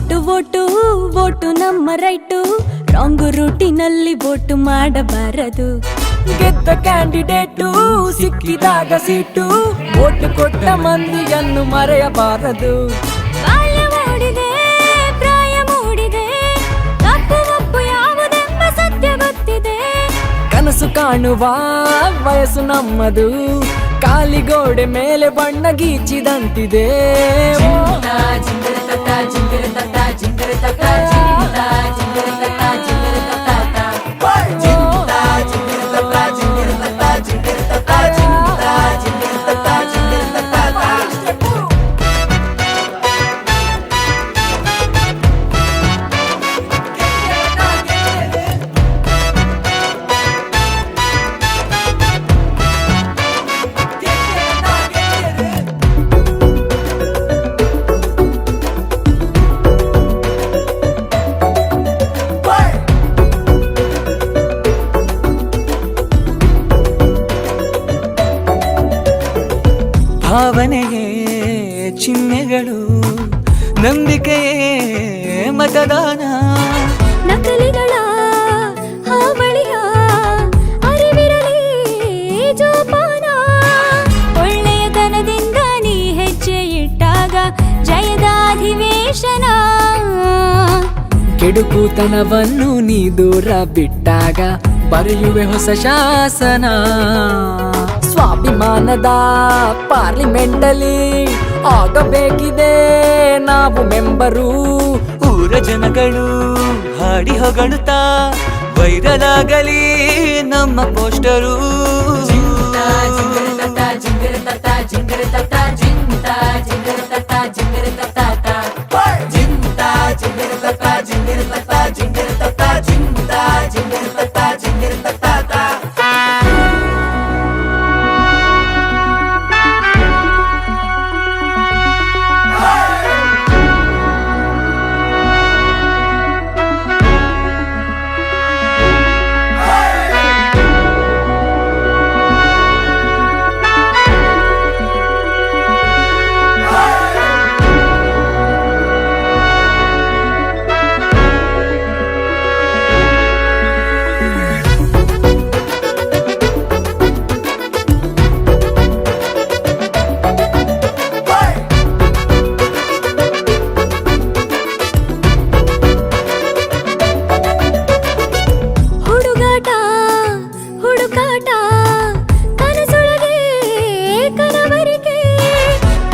Vote vote vote ನಮ್ಮ right, wrong ರೂಟಿನಲ್ಲಿ vote ಮಾಡಬಾರದು. ಗೆದ್ದ ಕ್ಯಾಂಡಿಡೇಟು ಸಿಕ್ಕಿದಾಗ ಸೀಟು, ವೋಟು ಕೊಟ್ಟ ಮಂದಿಯನ್ನು ಮರೆಯಬಾರದು. ಬಾಲ್ಯ ಮೂಡಿದೆ, ಪ್ರಾಯ ಮೂಡಿದೆ, ತಪ್ಪು ಒಪ್ಪು ಯಾವುದೆಂಬ ಸತ್ಯ ಗೊತ್ತಿದೆ. ಕನಸು ಕಾಣುವ ವಯಸ್ಸು ನಮ್ಮದು, ಕಾಲಿಗೋಡೆ ಮೇಲೆ ಬಣ್ಣ ಗೀಚಿದಂತಿದೆ. ಭಾವನೆಯೇ ಚಿಹ್ನೆಗಳು, ನಂಬಿಕೆಯೇ ಮತದಾನ. ನಕಲಿಗಳ ಹಾವಳಿಯ ಅರಿವಿರಲಿ ಜೋಪಾನ. ಒಳ್ಳೆಯತನದಿಂದ ನೀ ಹೆಜ್ಜೆ ಇಟ್ಟಾಗ ಜಯದ ಅಧಿವೇಶನ. ಕೆಡುಕುತನವನ್ನು ನೀ ದೂರ ಬಿಟ್ಟಾಗ ಬರೆಯುವೆ ಹೊಸ ಶಾಸನ. ಸ್ವಾಭಿಮಾನದ ಪಾರ್ಲಿಮೆಂಟಲ್ಲಿ ಆಗಬೇಕಿದೆ ನಾವು ಮೆಂಬರು. ಊರ ಜನಗಳು ಹಾಡಿ ಹೊಗಳುತ್ತಾ ವೈರಲ್ ಆಗಲಿ ನಮ್ಮ ಪೋಸ್ಟರು.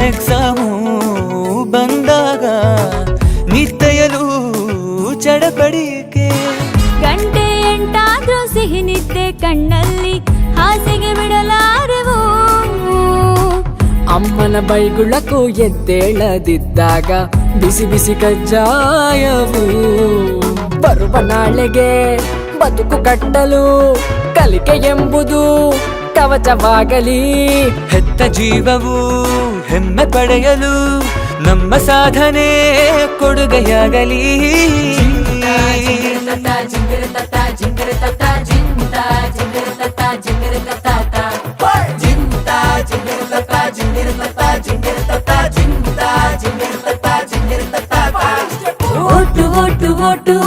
ಎಕ್ಸಾಮು ಬಂದಾಗ ನಿದ್ದೆಯಲು ಚಡಪಡಿಕೆ. ಗಂಟೆ ಎಂಟಾದ್ರೂ ಸಿಹಿ ನಿದ್ದೆ ಕಣ್ಣಲ್ಲಿ ಹಾಸಿಗೆ ಬಿಡಲಾರೆವು. ಅಮ್ಮನ ಬೈಗುಳಕ್ಕೂ ಎದ್ದೇಳದಿದ್ದಾಗ ಬಿಸಿ ಬಿಸಿ ಕಜ್ಜಾಯವು. ಬರುವ ನಾಳೆಗೆ ಬದುಕು ಕಟ್ಟಲು ಕಲಿಕೆ ಎಂಬುದು ಕವಚವಾಗಲಿ. ಹೆತ್ತ ಜೀವವು ಹೆಮ್ಮೆ ಪಡೆಯಲು ನಮ್ಮ ಸಾಧನೆ ಕೊಡುಗೆಯಾಗಲಿ. Vote vote vote